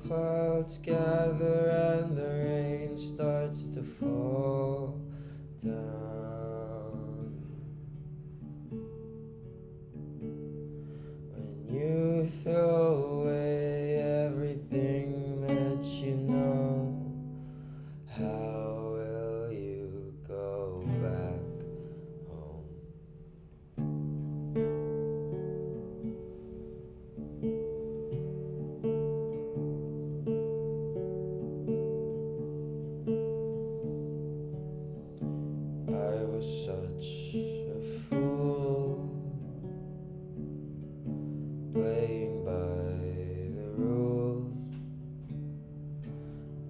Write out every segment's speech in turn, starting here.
clouds gather and the rain starts to fall down. When you throw away everything that you know, how will you go back home? I was such a fool, playing by the rules.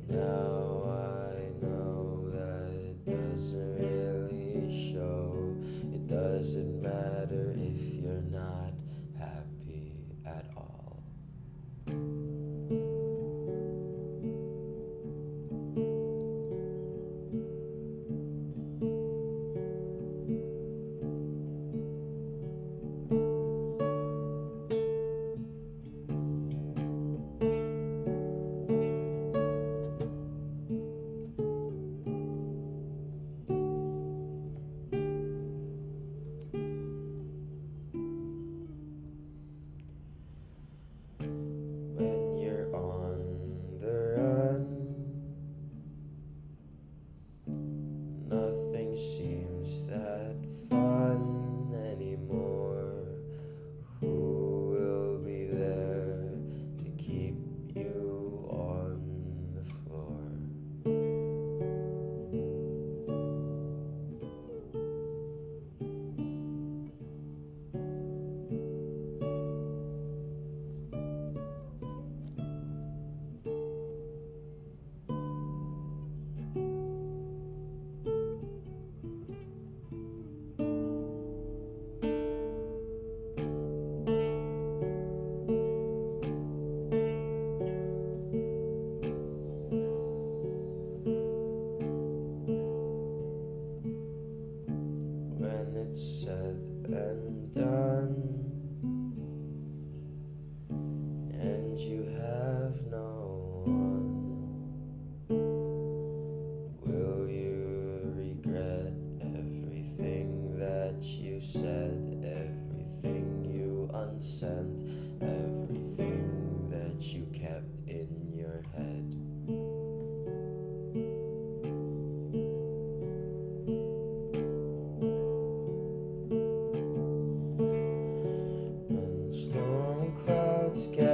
Now I know that it doesn't really show. It doesn't matter if you're not happy at all. When you're on the run, nothing seems that fun anymore. Who will be there to keep you on the floor? When it's said and done, and you have no one, will you regret everything that you said, everything you unsent, everything that you kept in your head? When storm clouds gather